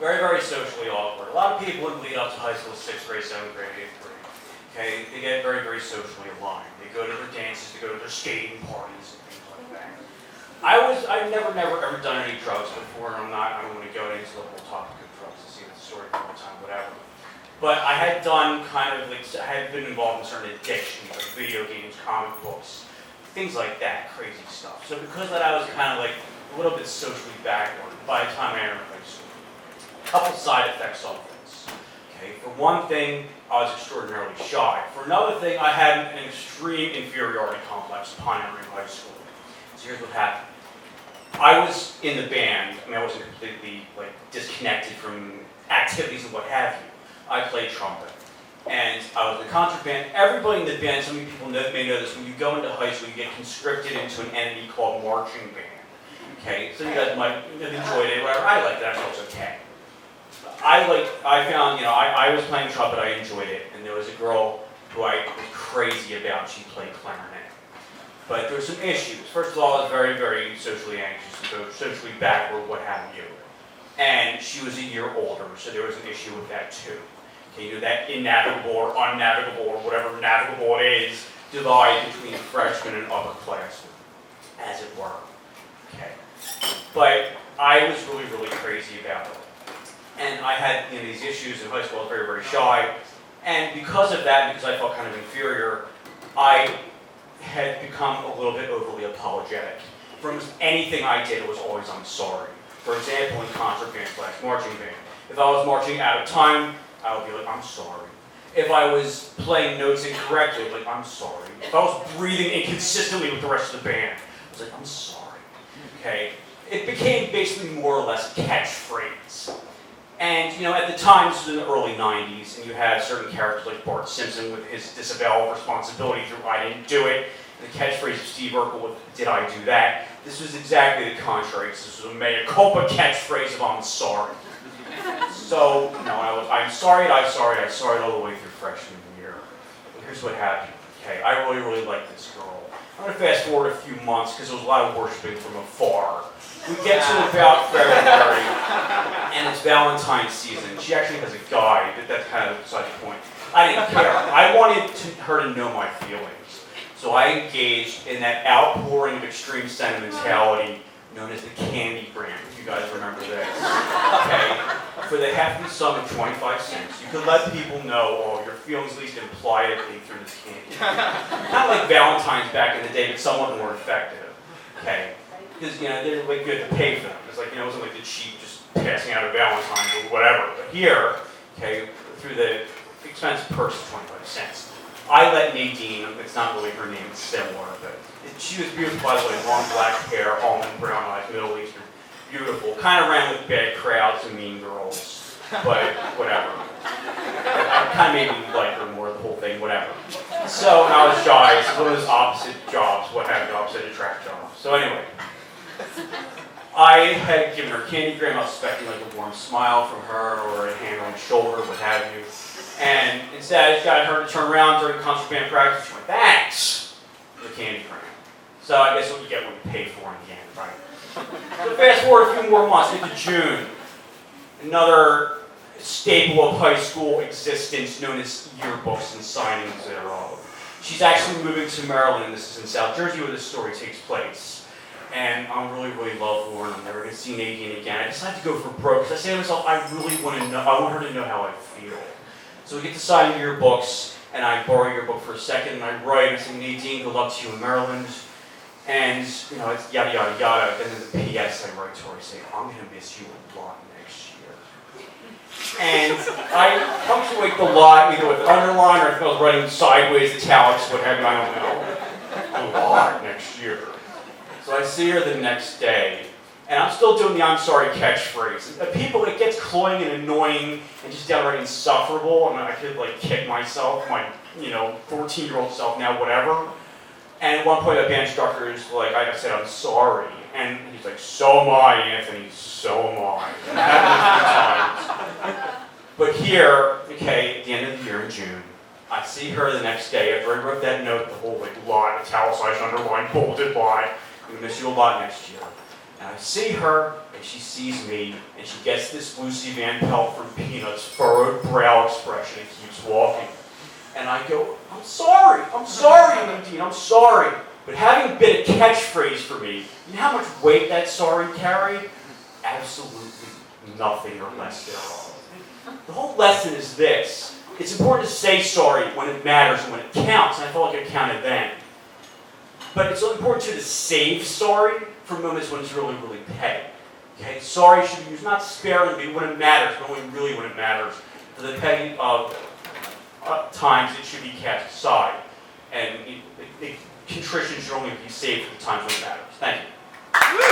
Very, very socially awkward. A lot of people in the lead up to high school, 6th grade, 7th grade, 8th grade. Okay, they get very, very socially aligned. They go to their dances, they go to their skating parties and things like that. I've never ever done any drugs before, and I don't want to go into the whole topic of drugs. I see the story all the time, whatever. But I had done kind of like, I had been involved in certain addictions, like video games, comic books, things like that, crazy stuff. So because of that, I was kind of like a little bit socially backward by the time I entered high school. A couple side effects of this. Okay, for one thing, I was extraordinarily shy. For another thing, I had an extreme inferiority complex upon entering high school. So here's what happened. I was in the band. I mean, I wasn't completely like disconnected from activities and what have you. I played trumpet, and I was in the concert band. Everybody in the band, some of you people may know this, when you go into high school, you get conscripted into an entity called marching band. Okay, so you guys might have enjoyed it, whatever. I liked it, I thought it was okay. I found, I was playing trumpet, I enjoyed it, and there was a girl who I was crazy about. She played clarinet. But there were some issues. First of all, I was very, very socially anxious, and socially backward, what have you. And she was a year older, so there was an issue with that too. Okay, that innavigable or unnavigable or whatever navigable it is, divide between freshmen and upperclassmen, as it were. Okay. But I was really, really crazy about it. And I had these issues in high school. I was very, very shy. And because of that, because I felt kind of inferior, I had become a little bit overly apologetic. For almost anything I did, it was always I'm sorry. For example, in concert band / marching band, if I was marching out of time, I would be like, I'm sorry. If I was playing notes incorrectly, like, I'm sorry. If I was breathing inconsistently with the rest of the band, I was like, I'm sorry. Okay? It became basically more or less a catchphrase. And, at the time, this was in the early 90s, and you had certain characters like Bart Simpson with his disavowal of responsibility through I didn't do it, and the catchphrase of Steve Urkel with did I do that? This was exactly the contrary. This was a mea culpa catchphrase of I'm sorry. So, I'm sorry all the way through freshman year. But here's what happened. Okay, I really, really like this girl. I'm going to fast forward a few months because there was a lot of worshiping from afar. We get to about February, and it's Valentine's season. She actually has a guy, but that's kind of beside the point. I didn't care. I wanted her to know my feelings. So I engaged in that outpouring of extreme sentimentality known as the candy grant, if you guys remember this. Okay, for the hefty sum of 25 cents, you could let people know your feelings, at least impliedly, through this candy. Not like Valentine's back in the day, but somewhat more effective. Okay, because they're like good to pay for them. It's like it wasn't like the cheap just passing out of Valentine's or whatever. But here, okay, through the expensive purse of 25 cents. I let Nadine, it's not really her name, it's similar, but she was beautiful, by the way, long black hair, almond brown eyes, Middle Eastern, beautiful. Kind of ran with bad crowds and mean girls, but whatever. I kind of made me like her more, the whole thing, whatever. So, and I was shy, it's one of those opposite jobs, what have you, opposite attract jobs. So anyway, I had given her candy gram, I was expecting like a warm smile from her, or a hand on the shoulder, what have you. And instead, I just got her to turn around during concert band practice. She went, thanks for the candy gram. So I guess what you get what you pay for in the end, right? So fast forward a few more months into June. Another staple of high school existence known as yearbooks and signings thereof. She's actually moving to Maryland. This is in South Jersey where this story takes place. And I'm really, really love Lauren. I'm never going to see Nadine again. I decided to go for broke because I say to myself, I really want to know, I want her to know how I feel. So we get to sign your books, and I borrow your book for a second, and I write, and I say, Nadine, good luck to you in Maryland. And, it's yada, yada, yada. And then the P.S. I write to her, I say, I'm going to miss you a lot next year. And I punctuate the lot either with an underline or if I was writing sideways, italics, what have you, I don't know. A lot next year. So I see her the next day, and I'm still doing the I'm sorry catchphrase. People, it gets cloying and annoying and just downright insufferable. I mean, I could kick myself, my 14-year-old self now, whatever. And at one point, a band instructor is like, I said, I'm sorry. And he's like, so am I, Anthony, so am I. And that happened a few times. But here, okay, at the end of the year in June, I see her the next day after I wrote that note, the whole lot, italicized, underlined, bolded line. I'm going to miss you a lot next year. And I see her, and she sees me, and she gets this Lucy Van Pelt from Peanuts furrowed brow expression and keeps walking. And I go, I'm sorry, Nadine, I'm sorry. But having been a catchphrase for me, you know how much weight that sorry carried? Absolutely nothing or less thereof. The whole lesson is this. It's important to say sorry when it matters and when it counts, and I felt like it counted then. But it's important too to save sorry for moments when it's really, really petty. Okay? Sorry should be used not sparingly when it matters, but only really when it matters. For the petty times, it should be cast aside. And contrition should only be saved for the times when it matters. Thank you.